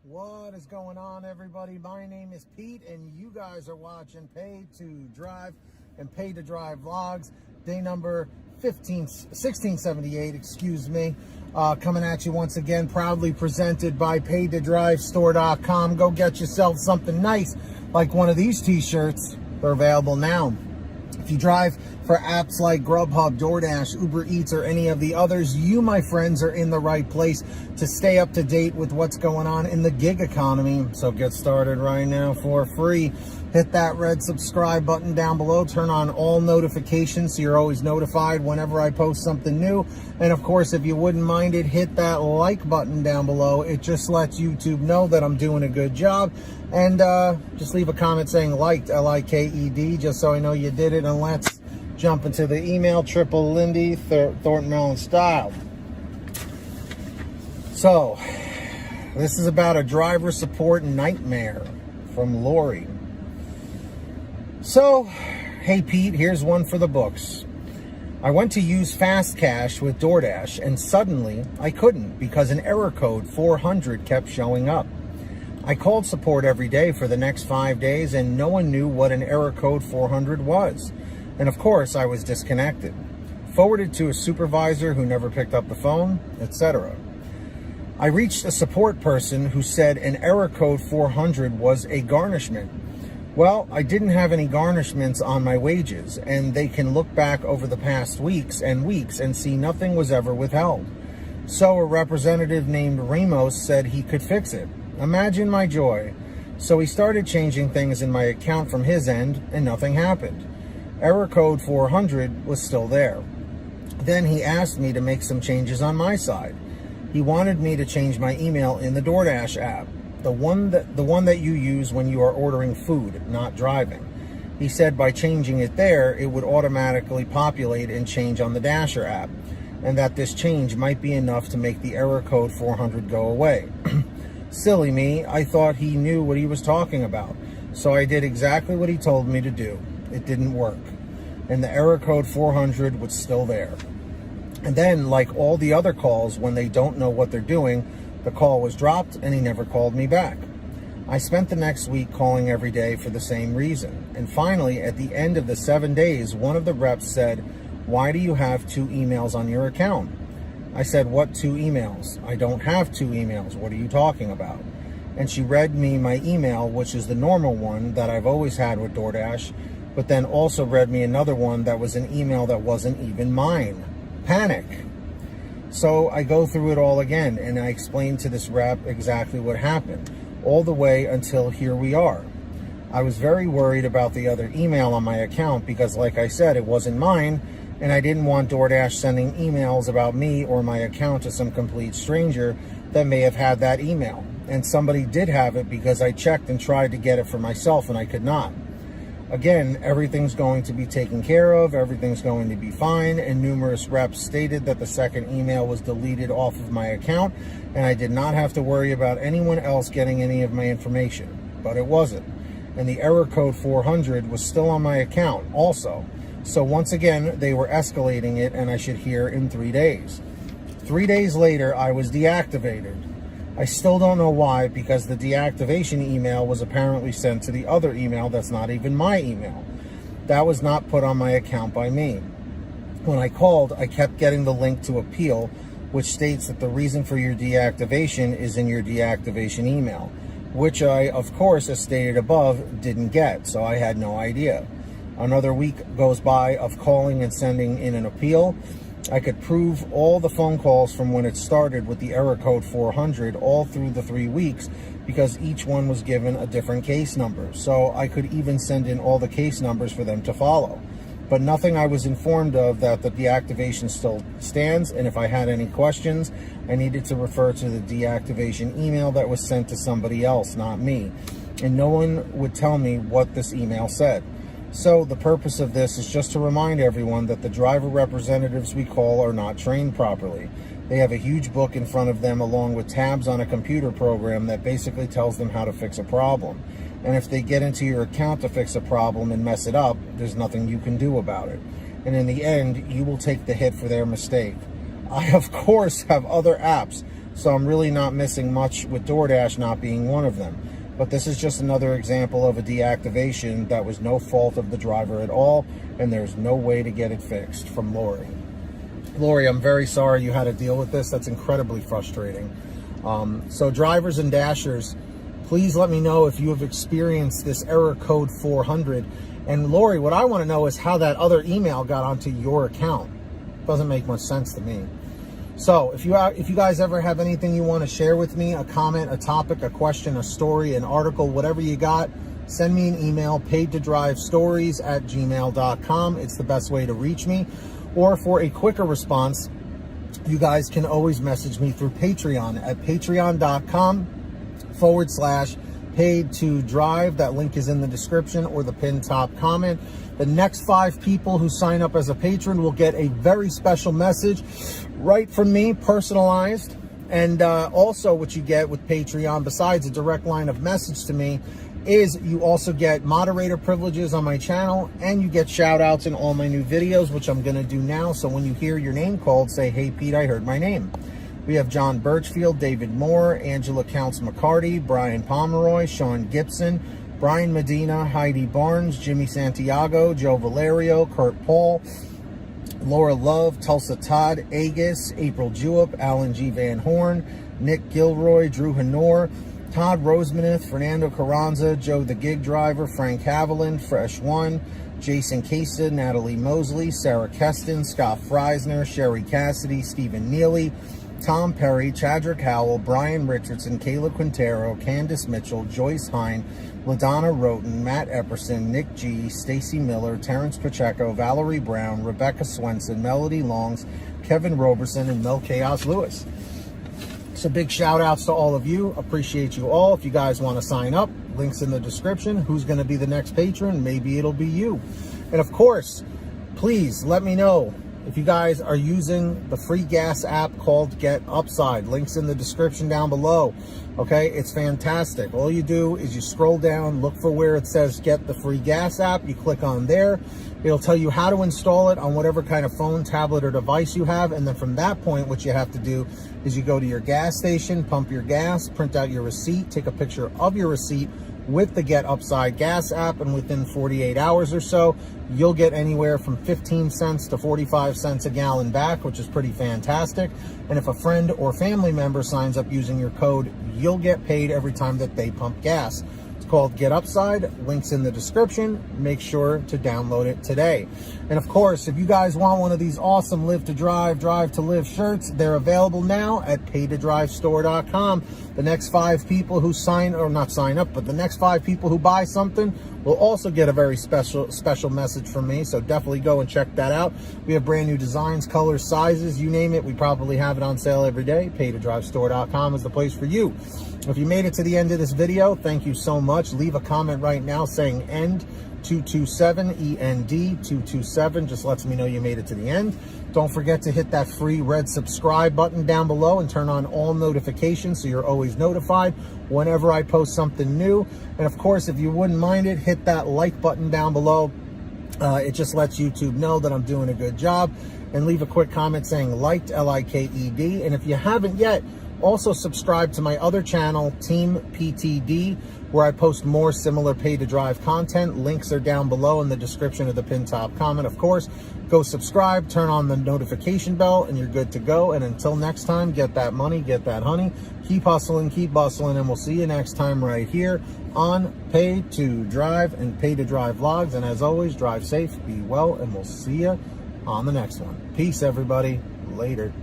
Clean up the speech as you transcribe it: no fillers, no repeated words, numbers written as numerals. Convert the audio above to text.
What is going on, everybody? My name is Pete, and you guys are watching Pay to Drive and Pay to Drive vlogs, day number 1678, excuse me. Coming at you once again, proudly presented by paytodrivestore.com. Go get yourself something nice, like one of these t-shirts. They're available now. If you drive for apps like GrubHub, DoorDash, UberEATS, or any of the others, you, my friends, are in the right place to stay up to date with what's going on in the gig economy. So get started right now for free. Hit that red subscribe button down below. Turn on all notifications so you're always notified whenever I post something new. And of course, if you wouldn't mind it, hit that like button down below. It just lets YouTube know that I'm doing a good job. And just leave a comment saying liked, L-I-K-E-D, just so I know you did it. And let's jump into the email. Triple Lindy, Thornton Mellon style. So, this is about a driver support nightmare from Lori. So, hey Pete, here's one for the books. I went to use Fast Cash with DoorDash, and suddenly I couldn't because an error code 400 kept showing up. I called support every day for the next 5 days, and no one knew what an error code 400 was. And of course, I was disconnected, forwarded to a supervisor who never picked up the phone, etc. I reached a support person who said an error code 400 was a garnishment. Well, I didn't have any garnishments on my wages, and they can look back over the past weeks and see nothing was ever withheld. So a representative named Ramos said he could fix it. Imagine my joy. So he started changing things in my account from his end, and nothing happened. Error code 400 was still there. Then he asked me to make some changes on my side. He wanted me to change my email in the DoorDash app, the one that you use when you are ordering food, not driving. He said by changing it there, it would automatically populate and change on the Dasher app, and that this change might be enough to make the error code 400 go away. Silly me, I thought he knew what he was talking about. So I did exactly what he told me to do. It didn't work. And the error code 400 was still there. And then, like all the other calls, when they don't know what they're doing, the call was dropped and he never called me back. I spent the next week calling every day for the same reason. And finally, at the end of the 7 days, one of the reps said, "Why do you have 2 emails on your account?" I said, "What 2 emails? I don't have 2 emails. What are you talking about?" And she read me my email, which is the normal one that I've always had with DoorDash, but then also read me another one that was an email that wasn't even mine. Panic. So I go through it all again, and I explain to this rep exactly what happened, all the way until here we are. I was very worried about the other email on my account because, like I said, it wasn't mine, and I didn't want DoorDash sending emails about me or my account to some complete stranger that may have had that email. And somebody did have it because I checked and tried to get it for myself, and I could not. Again, everything's going to be taken care of, everything's going to be fine, and numerous reps stated that the second email was deleted off of my account, and I did not have to worry about anyone else getting any of my information. But it wasn't. And the error code 400 was still on my account also. So once again, they were escalating it, and I should hear in 3 days. 3 days later, I was deactivated. I still don't know why, because the deactivation email was apparently sent to the other email that's not even my email. That was not put on my account by me. When I called, I kept getting the link to appeal, which states that the reason for your deactivation is in your deactivation email, which I, of course, as stated above, didn't get, so I had no idea. Another week goes by of calling and sending in an appeal. I could prove all the phone calls from when it started with the error code 400 all through the 3 weeks because each one was given a different case number. So I could even send in all the case numbers for them to follow. But nothing I was informed of that the deactivation still stands, and if I had any questions, I needed to refer to the deactivation email that was sent to somebody else, not me. And no one would tell me what this email said. So the purpose of this is just to remind everyone that the driver representatives we call are not trained properly. They have a huge book in front of them along with tabs on a computer program that basically tells them how to fix a problem. And if they get into your account to fix a problem and mess it up, there's nothing you can do about it. And in the end, you will take the hit for their mistake. I, of course, have other apps So I'm really not missing much with DoorDash not being one of them. But this is just another example of a deactivation that was no fault of the driver at all, and there's no way to get it fixed. From Lori. Lori, I'm very sorry you had to deal with this. That's incredibly frustrating. So drivers and dashers, please let me know if you have experienced this error code 400. And Lori, what I want to know is how that other email got onto your account. Doesn't make much sense to me. So if you guys ever have anything you want to share with me, a comment, a topic, a question, a story, an article, whatever you got, send me an email, paidtodrivestories@gmail.com. It's the best way to reach me. Or for a quicker response, you guys can always message me through Patreon at patreon.com/paid2drive. That link is in the description or the pinned top comment. The next 5 people who sign up as a patron will get a very special message right from me, personalized. And also what you get with Patreon, besides a direct line of message to me, is you also get moderator privileges on my channel, and you get shout outs in all my new videos, which I'm going to do now. So when you hear your name called, say, "Hey Pete, I heard my name." We have John Birchfield, David Moore, Angela Counts McCarty, Brian Pomeroy, Sean Gibson, Brian Medina, Heidi Barnes, Jimmy Santiago, Joe Valerio, Kurt Paul, Laura Love, Tulsa Todd, Agus, April Jewett, Alan G. Van Horn, Nick Gilroy, Drew Hanor, Todd Rosemanith, Fernando Carranza, Joe the Gig Driver, Frank Haviland, Fresh One, Jason Casa, Natalie Mosley, Sarah Keston, Scott Freisner, Sherry Cassidy, Stephen Neely, Tom Perry, Chadrick Howell, Brian Richardson, Kayla Quintero, Candace Mitchell, Joyce Hine, LaDonna Roten, Matt Epperson, Nick G, Stacy Miller, Terrence Pacheco, Valerie Brown, Rebecca Swenson, Melody Longs, Kevin Roberson, and Mel Chaos Lewis. So big shout outs to all of you. Appreciate you all. If you guys want to sign up, links in the description. Who's going to be the next patron? Maybe it'll be you. And of course, please let me know if you guys are using the free gas app called Get Upside. Links in the description down below. Okay, it's fantastic. All you do is you scroll down, look for where it says Get the Free Gas app. You click on there. It'll tell you how to install it on whatever kind of phone, tablet, or device you have. And then from that point, what you have to do is you go to your gas station, pump your gas, print out your receipt, take a picture of your receipt with the Get Upside gas app, and within 48 hours or so, you'll get anywhere from 15 cents to 45 cents a gallon back, which is pretty fantastic. And if a friend or family member signs up using your code, you'll get paid every time that they pump gas. It's called Get Upside. Links in the description. Make sure to download it today. And of course, if you guys want one of these awesome Live to Drive, Drive to Live shirts, they're available now at paidtodrivestore.com. The next 5 people who the next 5 people who buy something will also get a very special message from me. So definitely go and check that out. We have brand new designs, colors, sizes, you name it. We probably have it on sale every day. paidtodrivestore.com is the place for you. If you made it to the end of this video, thank you so much. Leave a comment right now saying END 227, END 227. Just lets me know you made it to the end. Don't forget to hit that free red subscribe button down below and turn on all notifications so you're always notified whenever I post something new. And of course, if you wouldn't mind it, hit that like button down below. It just lets YouTube know that I'm doing a good job. And leave a quick comment saying liked, LIKED. And if you haven't yet, also subscribe to my other channel, Team PTD, where I post more similar pay to drive content. Links are down below in the description of the pinned top comment. Of course, go subscribe, turn on the notification bell, and you're good to go. And until next time, get that money, get that honey. Keep hustling, keep bustling, and we'll see you next time right here on Pay to Drive and Pay to Drive vlogs. And as always, drive safe, be well, and we'll see you on the next one. Peace, everybody. Later.